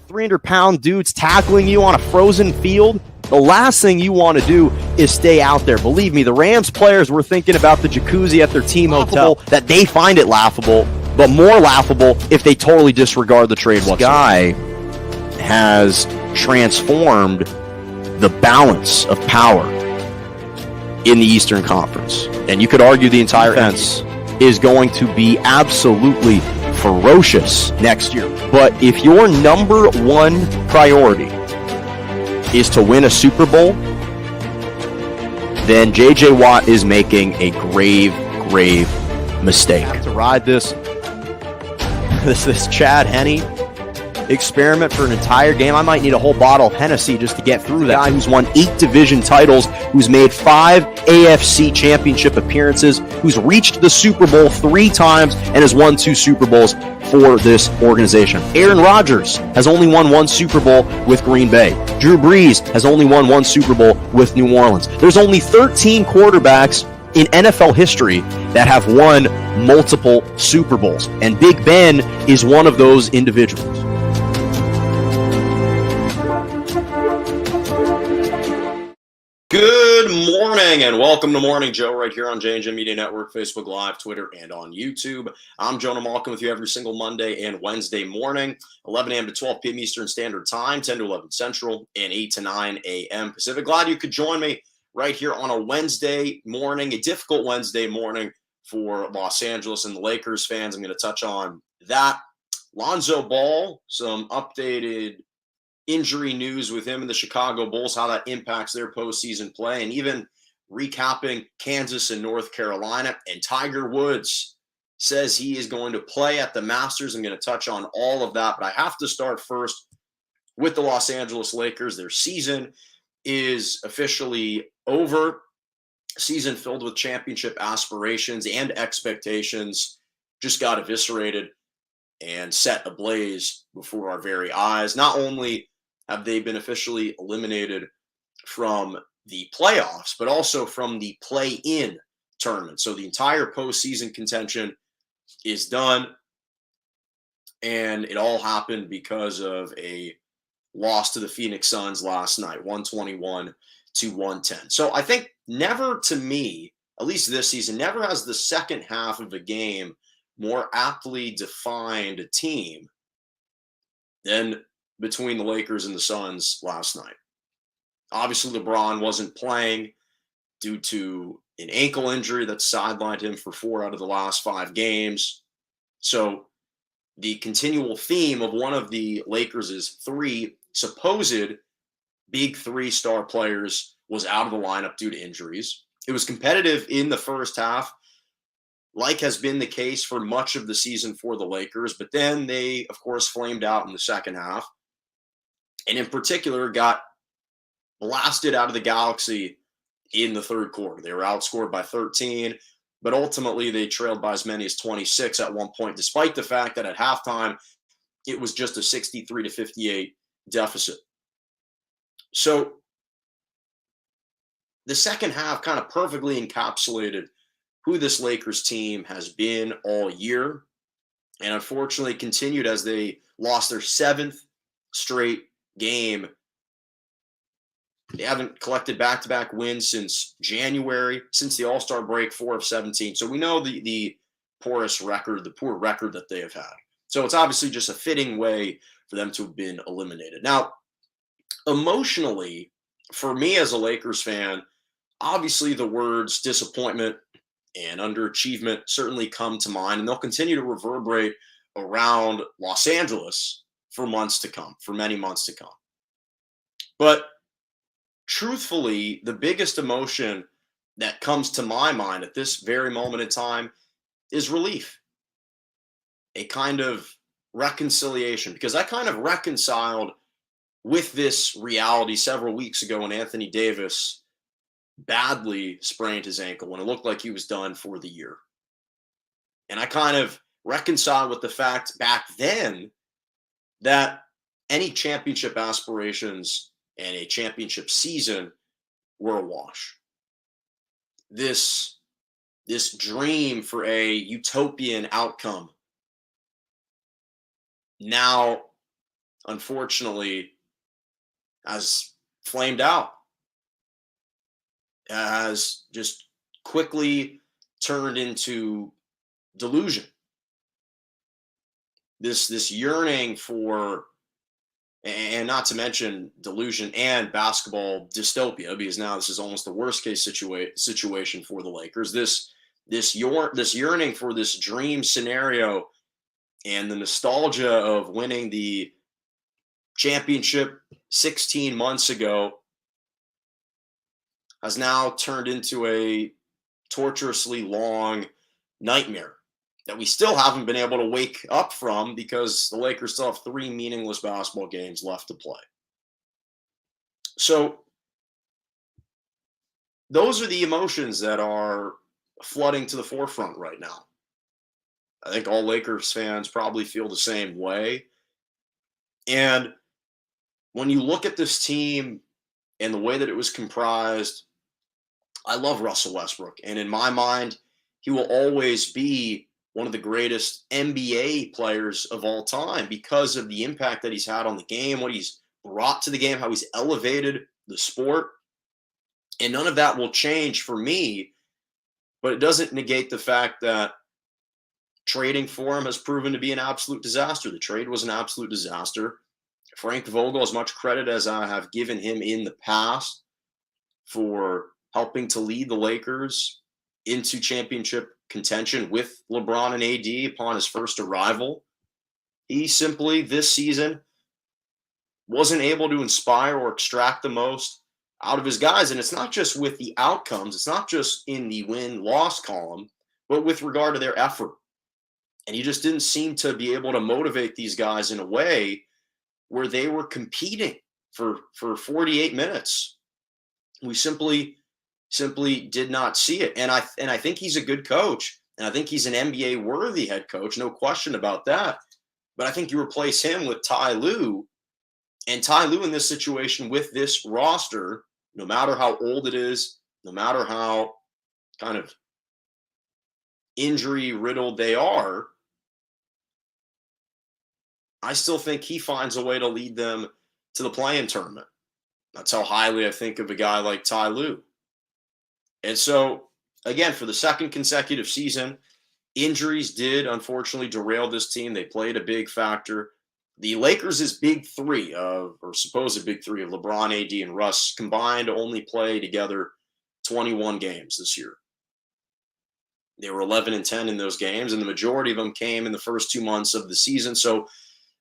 300-pound dudes tackling you on a frozen field, the last thing you want to do is stay out there. Believe me, the Rams players were thinking about the jacuzzi at their team hotel, that they find it laughable, but more laughable if they totally disregard the trade whatsoever. This guy has transformed the balance of power in the Eastern Conference. And you could argue the entire defense is going to be absolutely ferocious next year. But if your number one priority is to win a Super Bowl, then J.J. Watt is making a grave mistake. To ride this Chad Henne experiment for an entire game, I might need a whole bottle of Hennessy just to get through that. Guy who's won 8 division titles, who's made 5 AFC championship appearances, who's reached the Super Bowl 3 times and has won 2 Super Bowls for this organization. Aaron Rodgers has only won 1 Super Bowl with Green Bay. Drew Brees has only won 1 Super Bowl with New Orleans. There's only 13 quarterbacks in NFL history that have won multiple Super Bowls, and Big Ben is one of those individuals. Good morning and welcome to Morning Joe right here on J&J Media Network, Facebook Live, Twitter, and on YouTube. I'm Jonah Malkin with you every single Monday and Wednesday morning, 11 a.m. to 12 p.m. Eastern Standard Time, 10 to 11 Central, and 8 to 9 a.m. Pacific. Glad you could join me right here on a Wednesday morning, a difficult Wednesday morning for Los Angeles and the Lakers fans. I'm going to touch on that. Lonzo Ball, some updated injury news with him and the Chicago Bulls, how that impacts their postseason play, and even recapping Kansas and North Carolina. And Tiger Woods says he is going to play at the Masters. I'm going to touch on all of that, but I have to start first with the Los Angeles Lakers. Their season is officially over. Season filled with championship aspirations and expectations just got eviscerated and set ablaze before our very eyes. Not only have they been officially eliminated from the playoffs, but also from the play-in tournament. So the entire postseason contention is done, and it all happened because of a loss to the Phoenix Suns last night, 121-110. So I think never, to me, at least this season, never has the second half of a game more aptly defined a team than between the Lakers and the Suns last night. Obviously, LeBron wasn't playing due to an ankle injury that sidelined him for 4 out of the last 5 games. So the continual theme of one of the Lakers' 3 supposed big 3-star players was out of the lineup due to injuries. It was competitive in the first half, like has been the case for much of the season for the Lakers, but then they, of course, flamed out in the second half, and in particular got blasted out of the galaxy in the third quarter. They were outscored by 13, but ultimately they trailed by as many as 26 at one point, despite the fact that at halftime it was just a 63-58 deficit. So the second half kind of perfectly encapsulated who this Lakers team has been all year, and unfortunately continued as they lost their 7th straight game. They haven't collected back-to-back wins since January, since the All-Star break, 4 of 17. So we know the poor record that they have had. So it's obviously just a fitting way for them to have been eliminated. Now, emotionally, for me as a Lakers fan, obviously the words disappointment and underachievement certainly come to mind, and they'll continue to reverberate around Los Angeles for months to come, for many months to come. But truthfully, the biggest emotion that comes to my mind at this very moment in time is relief, a kind of reconciliation, because I kind of reconciled with this reality several weeks ago when Anthony Davis badly sprained his ankle when it looked like he was done for the year. And I kind of reconciled with the fact back then that any championship aspirations and a championship season were a wash. This dream for a utopian outcome now unfortunately, has flamed out, has just quickly turned into delusion. This yearning for, and not to mention delusion and basketball dystopia, because now this is almost the worst case situation for the Lakers. This yearning for this dream scenario and the nostalgia of winning the championship 16 months ago has now turned into a torturously long nightmare that we still haven't been able to wake up from, because the Lakers still have 3 meaningless basketball games left to play. So those are the emotions that are flooding to the forefront right now. I think all Lakers fans probably feel the same way. And when you look at this team and the way that it was comprised, I love Russell Westbrook. And in my mind, he will always be one of the greatest NBA players of all time because of the impact that he's had on the game, what he's brought to the game, how he's elevated the sport. And none of that will change for me, but it doesn't negate the fact that trading for him has proven to be an absolute disaster. The trade was an absolute disaster. Frank Vogel, as much credit as I have given him in the past for helping to lead the Lakers into championship contention with LeBron and AD upon his first arrival, he simply this season wasn't able to inspire or extract the most out of his guys. And it's not just with the outcomes, it's not just in the win-loss column, but with regard to their effort. And he just didn't seem to be able to motivate these guys in a way where they were competing for 48 minutes. We simply did not see it. And I think he's a good coach, and I think he's an NBA worthy head coach, no question about that. But I think you replace him with Ty Lue, and Ty Lue in this situation with this roster, no matter how old it is, no matter how kind of injury riddled they are, I still think he finds a way to lead them to the play-in tournament. That's how highly I think of a guy like Ty Lue. And so, again, for the second consecutive season, injuries did unfortunately derail this team. They played a big factor. The Lakers' big three or supposed big three of LeBron, AD, and Russ combined only play together 21 games this year. They were 11-10 in those games, and the majority of them came in the first 2 months of the season. So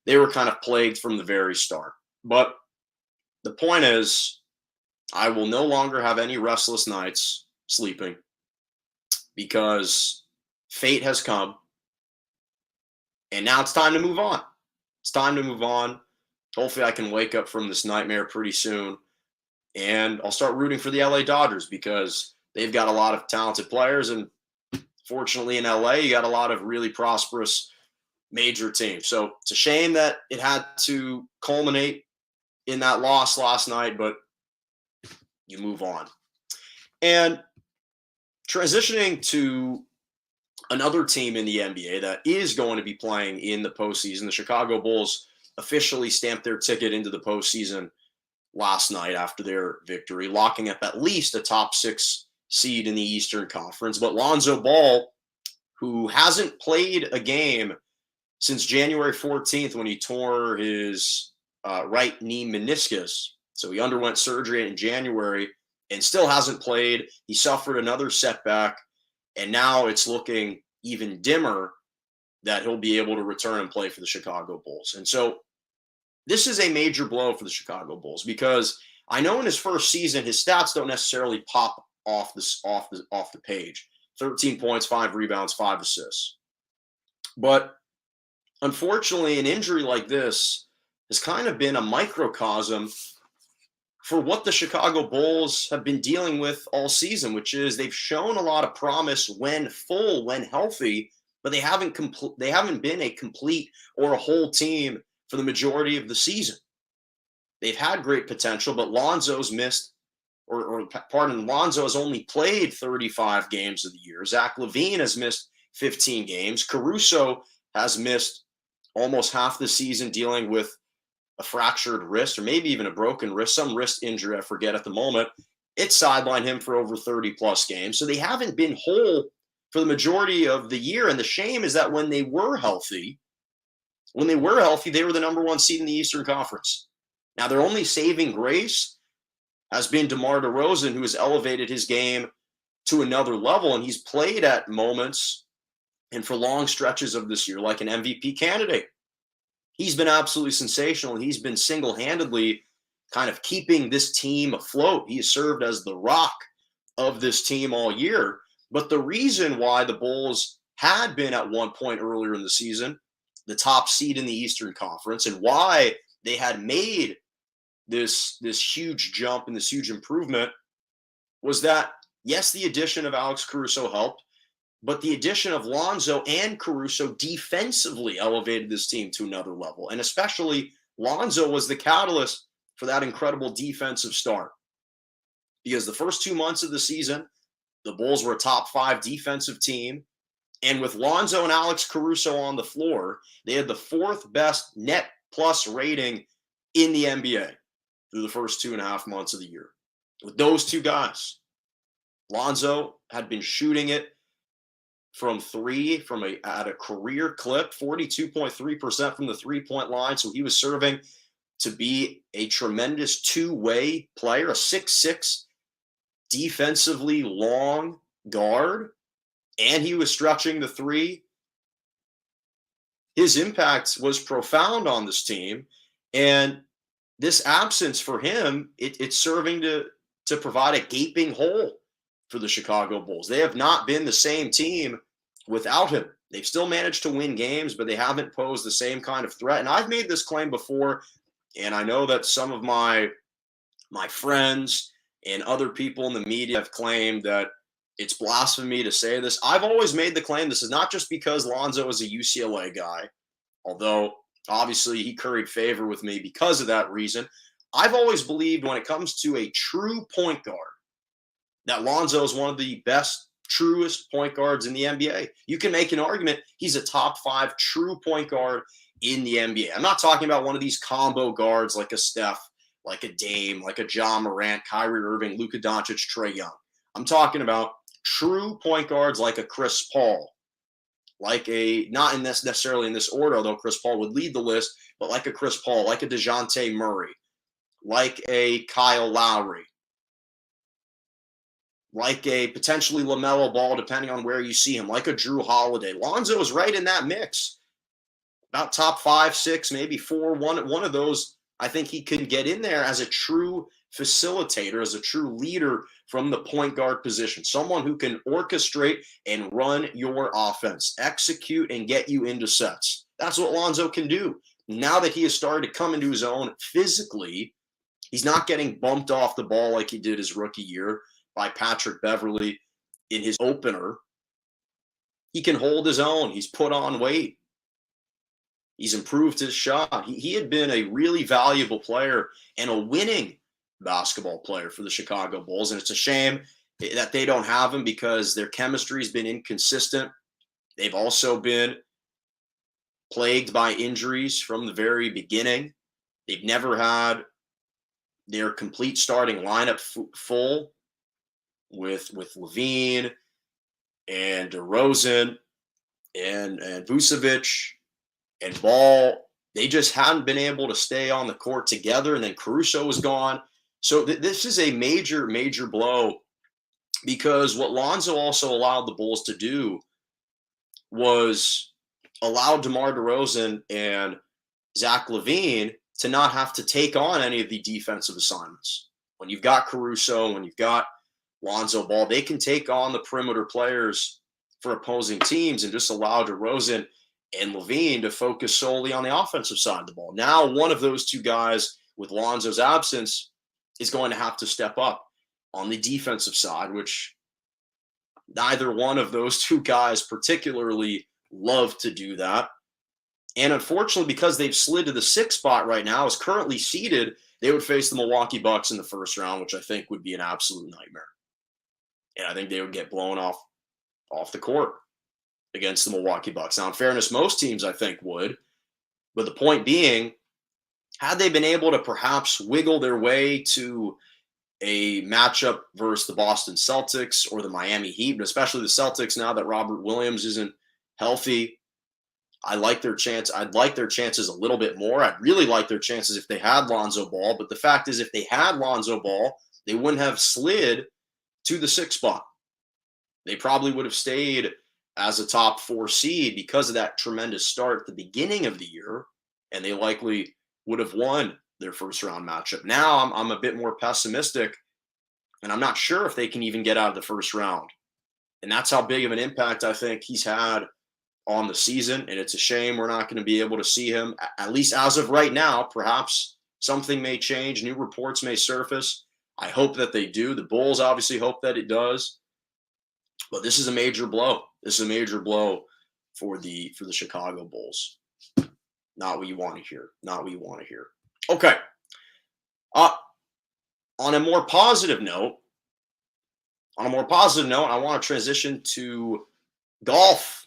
they were kind of plagued from the very start. But the point is, I will no longer have any restless nights sleeping because fate has come. And now it's time to move on. It's time to move on. Hopefully I can wake up from this nightmare pretty soon. And I'll start rooting for the LA Dodgers because they've got a lot of talented players. And fortunately in LA, you got a lot of really prosperous major teams. So it's a shame that it had to culminate in that loss last night, but you move on. And transitioning to another team in the NBA that is going to be playing in the postseason, the Chicago Bulls officially stamped their ticket into the postseason last night after their victory, locking up at least a top 6 seed in the Eastern Conference. But Lonzo Ball, who hasn't played a game since January 14th when he tore his right knee meniscus, so he underwent surgery in January and still hasn't played. He suffered another setback, and now it's looking even dimmer that he'll be able to return and play for the Chicago Bulls. And so this is a major blow for the Chicago Bulls because I know in his first season his stats don't necessarily pop off the page. 13 points, 5 rebounds, 5 assists. But unfortunately, an injury like this has kind of been a microcosm for what the Chicago Bulls have been dealing with all season, which is they've shown a lot of promise when full, when healthy, but they haven't been a complete or a whole team for the majority of the season. They've had great potential, but Lonzo's missed, Lonzo has only played 35 games of the year. Zach LaVine has missed 15 games. Caruso has missed almost half the season dealing with a fractured wrist or maybe even a broken wrist, some wrist injury, I forget at the moment. It sidelined him for over 30 plus games. So they haven't been whole for the majority of the year. And the shame is that when they were healthy, they were the number one seed in the Eastern Conference. Now, their only saving grace has been DeMar DeRozan, who has elevated his game to another level. And he's played at moments and for long stretches of this year like an MVP candidate. He's been absolutely sensational. He's been single-handedly kind of keeping this team afloat. He has served as the rock of this team all year. But the reason why the Bulls had been at one point earlier in the season the top seed in the Eastern Conference and why they had made this huge jump and this huge improvement was that, yes, the addition of Alex Caruso helped, but the addition of Lonzo and Caruso defensively elevated this team to another level. And especially Lonzo was the catalyst for that incredible defensive start. Because the first 2 months of the season, the Bulls were a top 5 defensive team. And with Lonzo and Alex Caruso on the floor, they had the 4th best net plus rating in the NBA through the first 2.5 months of the year. With those two guys, Lonzo had been shooting it from three at a career clip, 42.3% from the three-point line. So he was serving to be a tremendous two-way player, a 6'6", defensively long guard, and he was stretching the three. His impact was profound on this team, and this absence for him, it's serving to provide a gaping hole for the Chicago Bulls. They have not been the same team without him. They've still managed to win games, but they haven't posed the same kind of threat. And I've made this claim before, and I know that some of my friends and other people in the media have claimed that it's blasphemy to say this. I've always made the claim this is not just because Lonzo is a UCLA guy, although obviously he curried favor with me because of that reason. I've always believed when it comes to a true point guard that Lonzo is one of the best, truest point guards in the NBA. You can make an argument he's a top 5 true point guard in the NBA. I'm not talking about one of these combo guards like a Steph, like a Dame, like a Ja Morant, Kyrie Irving, Luka Doncic, Trae Young. I'm talking about true point guards like a Chris Paul, like not in this necessarily in this order, although Chris Paul would lead the list, but like a Chris Paul, like a DeJounte Murray, like a Kyle Lowry, like a potentially LaMelo Ball, depending on where you see him, like a Drew Holiday. Lonzo is right in that mix. About top 5, 6, maybe 4. One of those, I think he can get in there as a true facilitator, as a true leader from the point guard position. Someone who can orchestrate and run your offense, execute and get you into sets. That's what Lonzo can do. Now that he has started to come into his own physically, he's not getting bumped off the ball like he did his rookie year by Patrick Beverley in his opener. He can hold his own. He's put on weight. He's improved his shot. He had been a really valuable player and a winning basketball player for the Chicago Bulls. And it's a shame that they don't have him because their chemistry has been inconsistent. They've also been plagued by injuries from the very beginning. They've never had their complete starting lineup full with Levine and DeRozan and Vucevic and Ball. They just hadn't been able to stay on the court together, and then Caruso was gone. So this is a major, major blow because what Lonzo also allowed the Bulls to do was allow DeMar DeRozan and Zach LaVine to not have to take on any of the defensive assignments. When you've got Caruso, when you've got Lonzo Ball, they can take on the perimeter players for opposing teams and just allow DeRozan and LaVine to focus solely on the offensive side of the ball. Now, one of those two guys with Lonzo's absence is going to have to step up on the defensive side, which neither one of those two guys particularly love to do that. And unfortunately, because they've slid to the 6th spot right now, is currently seeded, they would face the Milwaukee Bucks in the first round, which I think would be an absolute nightmare. And I think they would get blown off the court against the Milwaukee Bucks. Now, in fairness, most teams I think would. But the point being, Had they been able to perhaps wiggle their way to a matchup versus the Boston Celtics or the Miami Heat, but especially the Celtics now that Robert Williams isn't healthy, I'd like their chances a little bit more. I'd really like their chances if they had Lonzo Ball. But the fact is, if they had Lonzo Ball, they wouldn't have slid to the 6th spot. They probably would have stayed as a top 4 seed because of that tremendous start at the beginning of the year, and they likely would have won their first round matchup. Now I'm a bit more pessimistic, and I'm not sure if they can even get out of the first round. And that's how big of an impact I think he's had on the season. And it's a shame we're not going to be able to see him, at least as of right now. Perhaps something may change. New reports may surface. I hope that they do. The Bulls obviously hope that it does. But this is a major blow. This is a major blow for the Chicago Bulls. Not what you want to hear. Not what you want to hear. Okay. On a more positive note, I want to transition to golf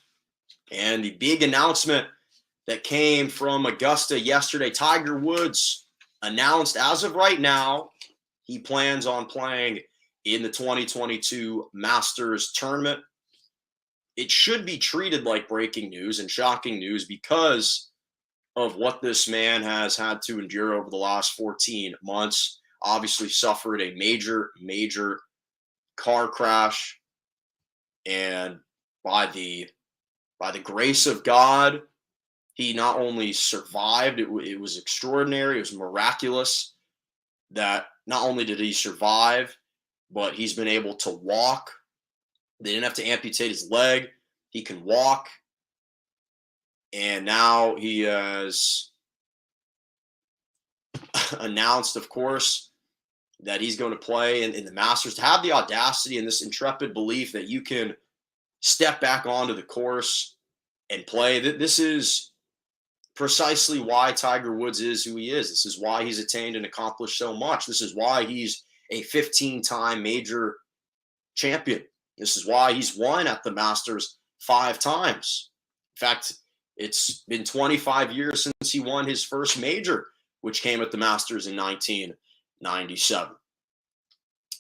and the big announcement that came from Augusta yesterday. Tiger Woods announced as of right now he plans on playing in the 2022 Masters tournament. It should be treated like breaking news and shocking news because of what this man has had to endure over the last 14 months. Obviously suffered a major car crash, and by the grace of God, he not only survived, it was extraordinary, it was miraculous that not only did he survive, but he's been able to walk. They didn't have to amputate his leg. He can walk. And now he has announced, of course, that he's going to play in the Masters. To have the audacity and this intrepid belief that you can step back onto the course and play. This is precisely why Tiger Woods is who he is. This is why he's attained and accomplished so much. This is why he's a 15-time major champion. This is why he's won at the Masters 5 times. In fact, it's been 25 years since he won his first major, which came at the Masters in 1997.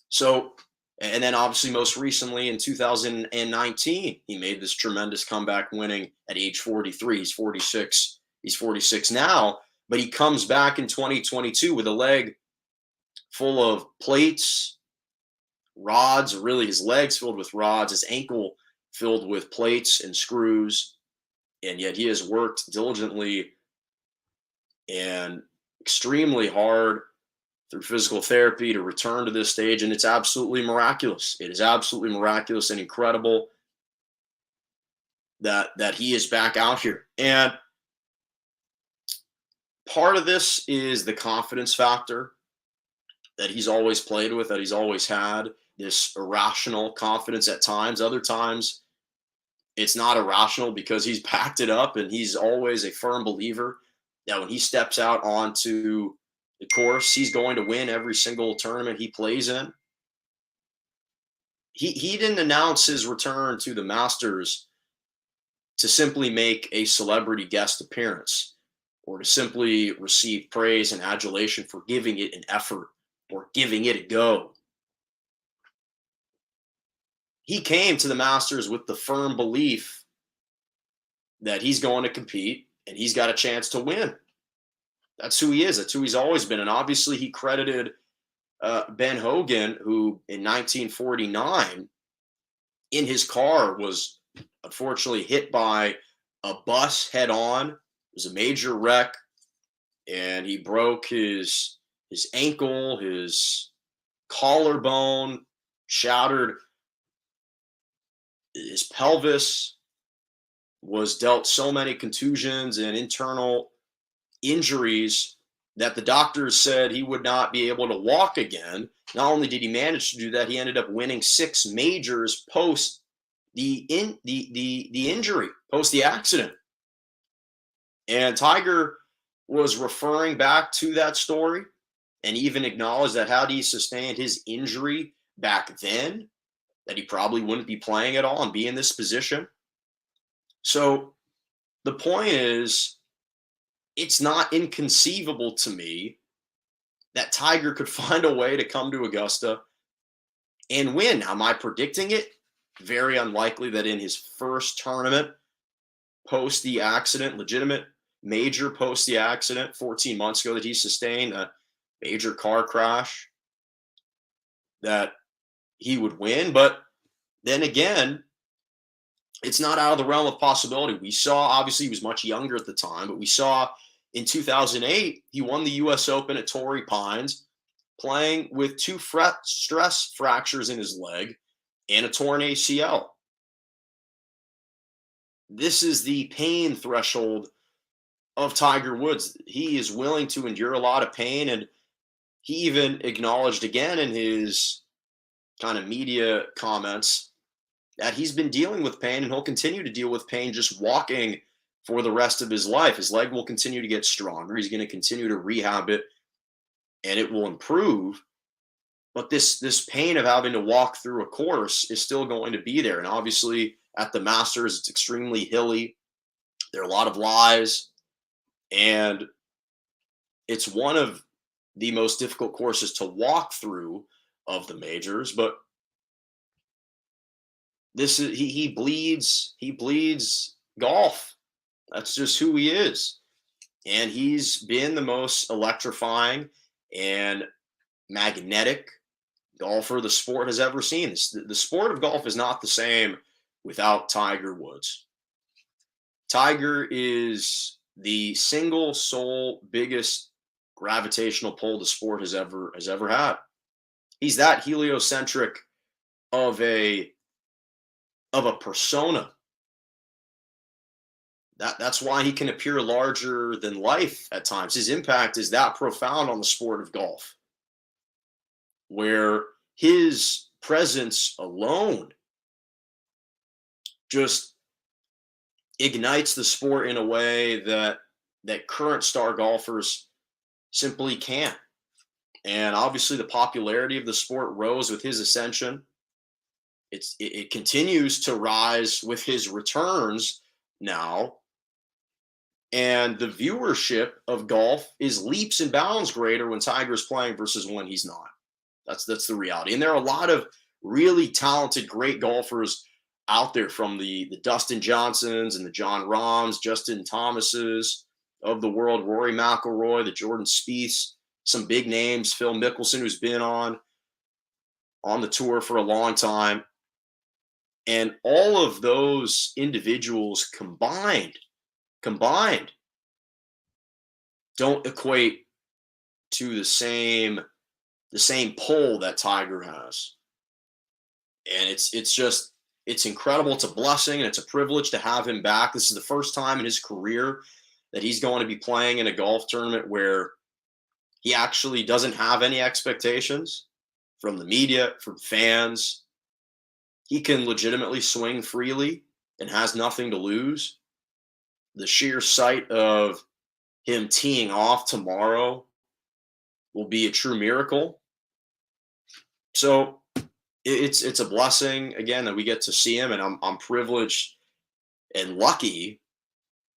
So, and then obviously most recently in 2019, he made this tremendous comeback, winning at age 43. He's 46. He's 46 now, but he comes back in 2022 with a leg full of plates, rods, or really his legs filled with rods, his ankle filled with plates and screws. And yet he has worked diligently and extremely hard through physical therapy to return to this stage. And it's absolutely miraculous. It is absolutely miraculous and incredible that he is back out here. And part of this is the confidence factor that he's always played with, that he's always had, this irrational confidence at times. Other times it's not irrational because he's backed it up, and he's always a firm believer that when he steps out onto the course, he's going to win every single tournament he plays in. He didn't announce his return to the Masters to simply make a celebrity guest appearance or to simply receive praise and adulation for giving it an effort or giving it a go. He came to the Masters with the firm belief that he's going to compete and he's got a chance to win. That's who he is. That's who he's always been. And obviously he credited Ben Hogan, who in 1949 in his car was unfortunately hit by a bus head on. It was a major wreck, and he broke his ankle, his collarbone, shattered his pelvis, was dealt so many contusions and internal injuries that the doctors said he would not be able to walk again. Not only did he manage to do that, he ended up winning 6 majors post the injury, post the accident. And Tiger was referring back to that story and even acknowledged that had he sustained his injury back then, that he probably wouldn't be playing at all and be in this position. So the point is, it's not inconceivable to me that Tiger could find a way to come to Augusta and win. Am I predicting it? Very unlikely that in his first tournament post the accident, legitimate major post the accident 14 months ago that he sustained, a major car crash, that he would win. But then again, it's not out of the realm of possibility. We saw, obviously, he was much younger at the time, but we saw in 2008, he won the U.S. Open at Torrey Pines, playing with two stress fractures in his leg and a torn ACL. This is the pain threshold of Tiger Woods. He is willing to endure a lot of pain, and he even acknowledged again in his kind of media comments that he's been dealing with pain and he'll continue to deal with pain just walking for the rest of his life. His leg will continue to get stronger. He's going to continue to rehab it and it will improve. But this pain of having to walk through a course is still going to be there. And obviously at the Masters, it's extremely hilly. There are a lot of lies. And it's one of the most difficult courses to walk through of the majors. But this is he bleeds golf. That's just who he is. And he's been the most electrifying and magnetic golfer the sport has ever seen. The sport of golf is not the same without Tiger Woods. Tiger is the single sole biggest gravitational pull the sport has ever had. He's that heliocentric of a persona. That's why he can appear larger than life at times. His impact is that profound on the sport of golf, where his presence alone just ignites the sport in a way that current star golfers simply can't. And obviously the popularity of the sport rose with his ascension. It continues to rise with his returns now. And the viewership of golf is leaps and bounds greater when Tiger's playing versus when he's not. That's the reality. And there are a lot of really talented, great golfers out there, from the Dustin Johnsons and the John Rahms, Justin Thomases of the world, Rory McIlroy, the Jordan Spieths, some big names, Phil Mickelson, who's been on the tour for a long time. And all of those individuals combined don't equate to the same pull that Tiger has. And it's incredible. It's a blessing and it's a privilege to have him back. This is the first time in his career that he's going to be playing in a golf tournament where he actually doesn't have any expectations from the media, from fans. He can legitimately swing freely and has nothing to lose. The sheer sight of him teeing off tomorrow will be a true miracle. So it's a blessing again that we get to see him, and I'm privileged and lucky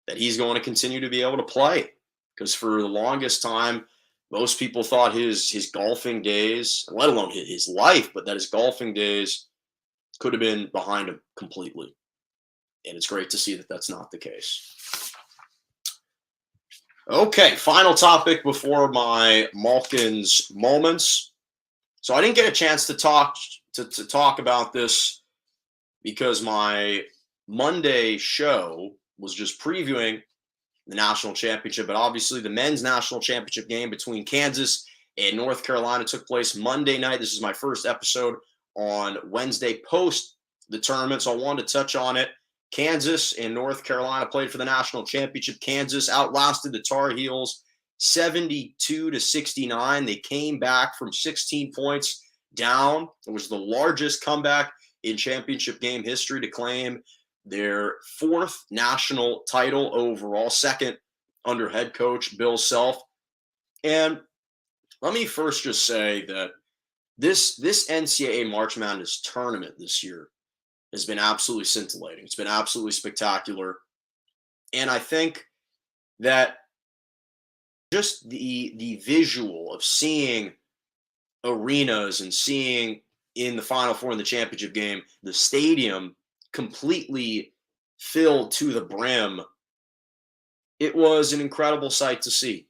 that he's going to continue to be able to play, because for the longest time most people thought his golfing days, let alone his life, but that his golfing days could have been behind him completely. And it's great to see that that's not the case. Okay, final topic before my Malkin's moments. So I didn't get a chance to talk about this because my Monday show was just previewing the national championship, but obviously the men's national championship game between Kansas and North Carolina took place Monday night. This is my first episode on Wednesday post the tournament, so I wanted to touch on it. Kansas and North Carolina played for the national championship. Kansas outlasted the Tar Heels 72-69. They came back from 16 points down. It was the largest comeback in championship game history to claim their fourth national title overall, second under head coach Bill Self. And let me first just say that this NCAA March Madness tournament this year has been absolutely scintillating. It's been absolutely spectacular. And I think that just the visual of seeing arenas and seeing in the Final Four in the championship game, the stadium completely filled to the brim. It was an incredible sight to see.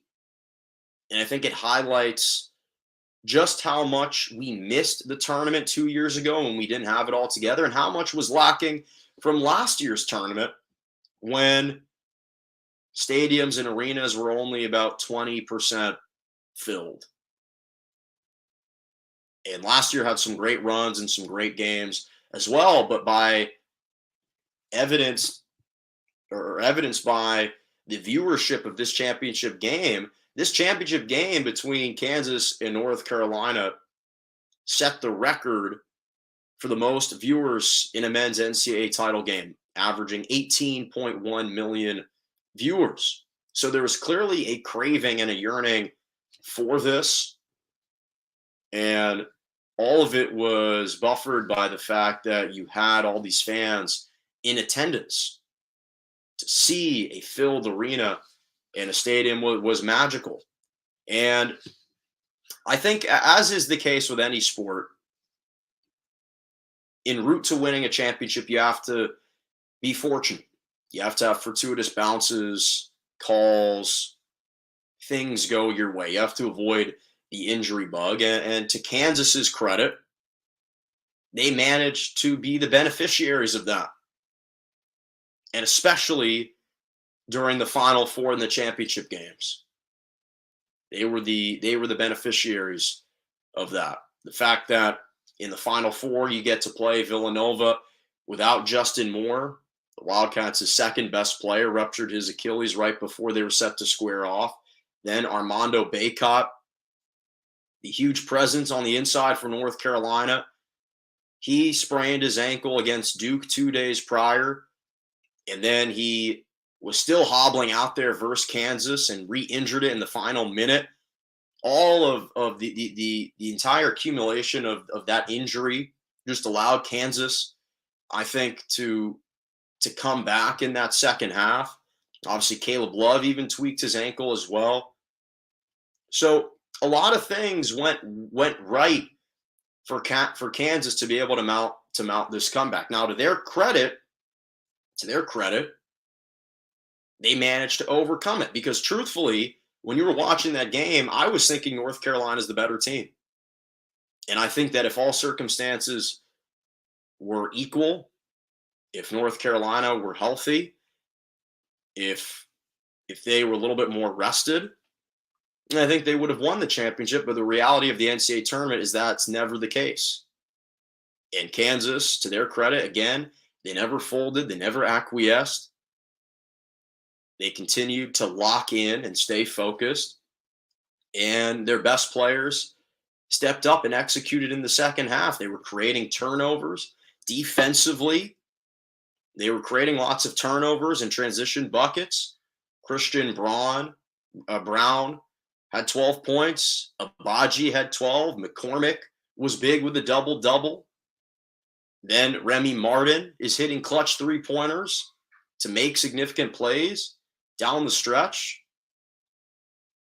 And I think it highlights just how much we missed the tournament 2 years ago when we didn't have it all together, and how much was lacking from last year's tournament when stadiums and arenas were only about 20% filled. And last year had some great runs and some great games as well, but by evidenced by the viewership of this championship game between Kansas and North Carolina set the record for the most viewers in a men's NCAA title game, averaging 18.1 million viewers. So there was clearly a craving and a yearning for this. And all of it was buffered by the fact that you had all these fans in attendance. To see a filled arena in a stadium was magical. And I think, as is the case with any sport, en route to winning a championship, you have to be fortunate. You have to have fortuitous bounces, calls, things go your way. You have to avoid the injury bug. And to Kansas's credit, they managed to be the beneficiaries of that. And especially during the Final Four in the championship games. They were the beneficiaries of that. The fact that in the Final Four you get to play Villanova without Justin Moore, the Wildcats' second best player, ruptured his Achilles right before they were set to square off. Then Armando Bacot, the huge presence on the inside for North Carolina. He sprained his ankle against Duke 2 days prior, and then he was still hobbling out there versus Kansas and re-injured it in the final minute. All of the entire accumulation of that injury just allowed Kansas, I think, to come back in that second half. Obviously, Caleb Love even tweaked his ankle as well. So a lot of things went right for Kansas to be able to mount this comeback. Now, to their credit, they managed to overcome it, because truthfully, when you were watching that game, I was thinking North Carolina is the better team. And I think that if all circumstances were equal, if North Carolina were healthy, if they were a little bit more rested, I think they would have won the championship. But the reality of the NCAA tournament is that it's never the case. And Kansas, to their credit, again, they never folded. They never acquiesced. They continued to lock in and stay focused. And their best players stepped up and executed in the second half. They were creating turnovers defensively. They were creating lots of turnovers and transition buckets. Christian Braun had 12 points. Abaji had 12. McCormick was big with a double-double. Then Remy Martin is hitting clutch three-pointers to make significant plays down the stretch.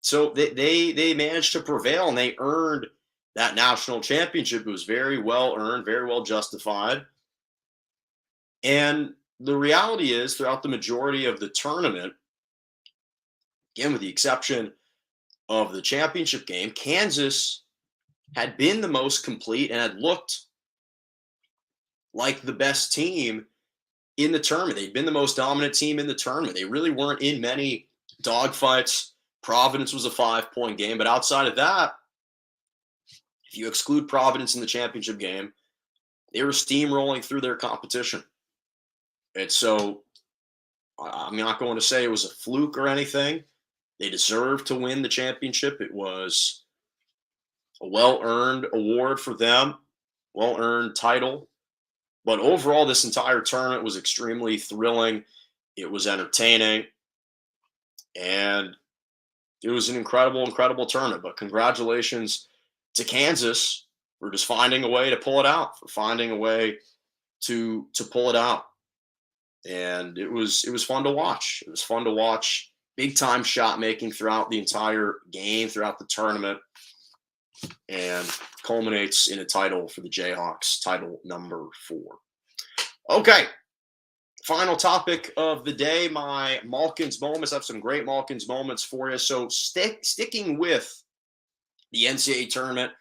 So they managed to prevail, and they earned that national championship. It was very well earned, very well justified. And the reality is, throughout the majority of the tournament, again, with the exception of the championship game, Kansas had been the most complete and had looked like the best team in the tournament. They'd been the most dominant team in the tournament. They really weren't in many dogfights. Providence was a 5-point game, but outside of that, if you exclude Providence in the championship game, they were steamrolling through their competition. And so I'm not going to say it was a fluke or anything. They deserved to win the championship. It was a well-earned award for them, well-earned title. But overall, this entire tournament was extremely thrilling. It was entertaining. And it was an incredible, incredible tournament. But congratulations to Kansas for just finding a way to pull it out, for finding a way to pull it out. And it was fun to watch. It was fun to watch big time shot making throughout the entire game, throughout the tournament, and culminates in a title for the Jayhawks, title number 4. Okay, final topic of the day, my Malkins moments. I have some great Malkins moments for you. So sticking with the NCAA tournament,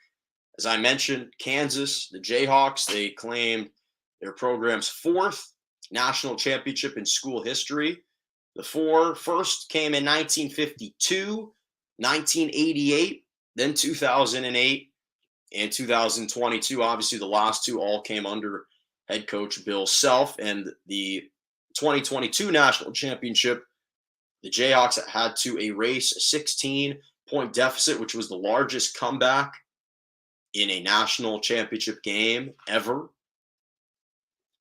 as I mentioned, Kansas, the Jayhawks, they claimed their program's 4th national championship in school history. The 4 first came in 1952, 1988, then 2008, and 2022. Obviously, the last 2 all came under head coach Bill Self. And the 2022 national championship, the Jayhawks had to erase a 16-point deficit, which was the largest comeback in a national championship game ever.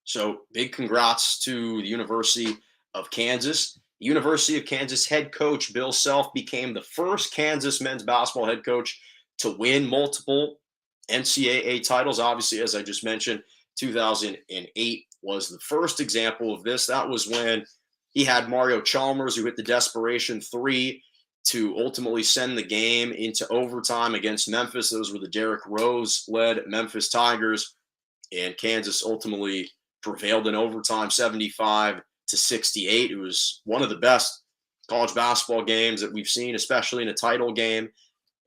So big congrats to the University of Kansas. The University of Kansas head coach Bill Self became the first Kansas men's basketball head coach to win multiple NCAA titles. Obviously, as I just mentioned, 2008 was the first example of this. That was when he had Mario Chalmers, who hit the desperation 3 to ultimately send the game into overtime against Memphis. Those were the Derrick Rose-led Memphis Tigers, and Kansas ultimately prevailed in overtime 75-68. It was one of the best college basketball games that we've seen, especially in a title game.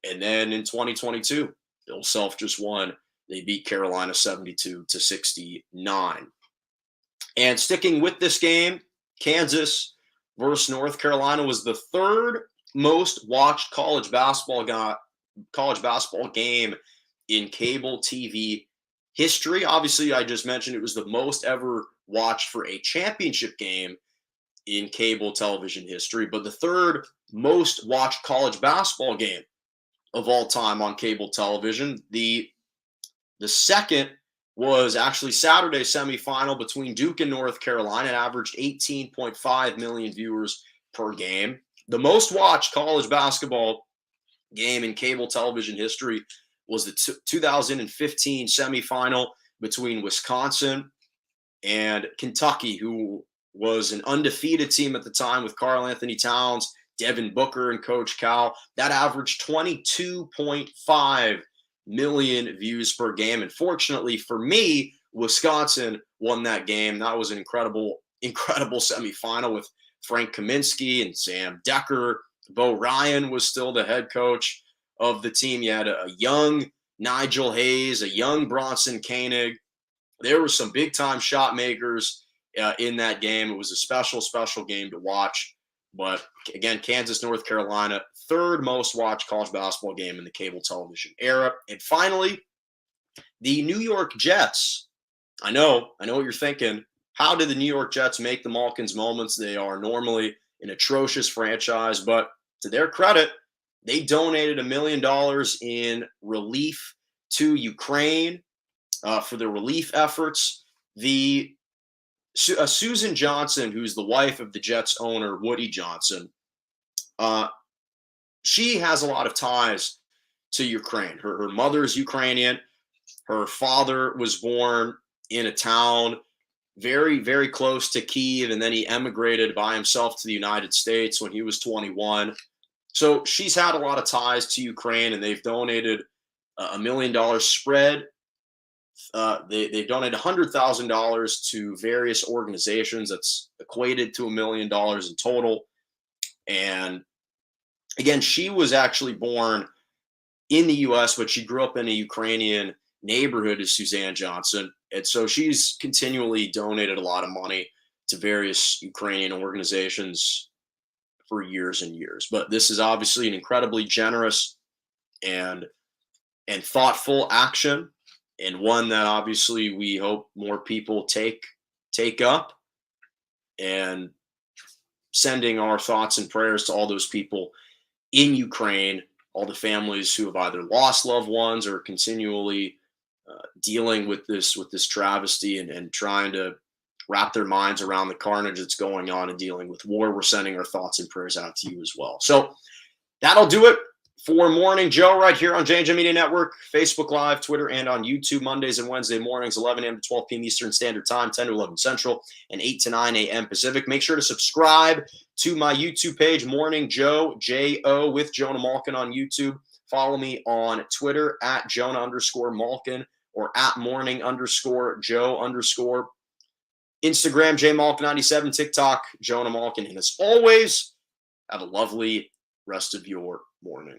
And then in 2022, Bill Self just won. They beat Carolina 72-69. And sticking with this game, Kansas versus North Carolina was the 3rd most watched college basketball game in cable TV history. Obviously, I just mentioned it was the most ever watched for a championship game in cable television history, but the 3rd most watched college basketball game of all time on cable television. The second was actually Saturday's semifinal between Duke and North Carolina. It averaged 18.5 million viewers per game. The most watched college basketball game in cable television history was the 2015 semifinal between Wisconsin and Kentucky, who was an undefeated team at the time with Karl Anthony Towns, Devin Booker, and Coach Cal. That averaged 22.5 million views per game. And fortunately for me, Wisconsin won that game. That was an incredible semifinal with Frank Kaminsky and Sam Decker. Bo Ryan was still the head coach of the team. You had a young Nigel Hayes, a young Bronson Koenig. There were some big-time shot makers in that game. It was a special game to watch. But again, Kansas, North Carolina, 3rd most watched college basketball game in the cable television era. And finally, the New York Jets. I know what you're thinking. How did the New York Jets make the Malkins moments? They are normally an atrocious franchise, but to their credit, they donated $1 million in relief to Ukraine for the relief efforts. Susan Johnson, who's the wife of the Jets owner, Woody Johnson, she has a lot of ties to Ukraine. Her mother is Ukrainian. Her father was born in a town very, very close to Kyiv, and then he emigrated by himself to the United States when he was 21. So she's had a lot of ties to Ukraine, and they've donated $1 million spread. They've donated $100,000 to various organizations. That's equated to $1 million in total. And again, she was actually born in the U.S., but she grew up in a Ukrainian neighborhood, as Suzanne Johnson. And so she's continually donated a lot of money to various Ukrainian organizations for years and years. But this is obviously an incredibly generous and thoughtful action, and one that obviously we hope more people take up, and sending our thoughts and prayers to all those people in Ukraine, all the families who have either lost loved ones or continually dealing with this travesty and trying to wrap their minds around the carnage that's going on and dealing with war. We're sending our thoughts and prayers out to you as well. So that'll do it for Morning Joe right here on J&J Media Network, Facebook Live, Twitter, and on YouTube Mondays and Wednesday mornings, 11 a.m. to 12 p.m. Eastern Standard Time, 10 to 11 Central, and 8 to 9 a.m. Pacific. Make sure to subscribe to my YouTube page, Morning Joe, J-O, with Jonah Malkin on YouTube. Follow me on Twitter at Jonah_Malkin or at morning_Joe_. Instagram, JMalkin97, TikTok, Jonah Malkin. And as always, have a lovely rest of your morning.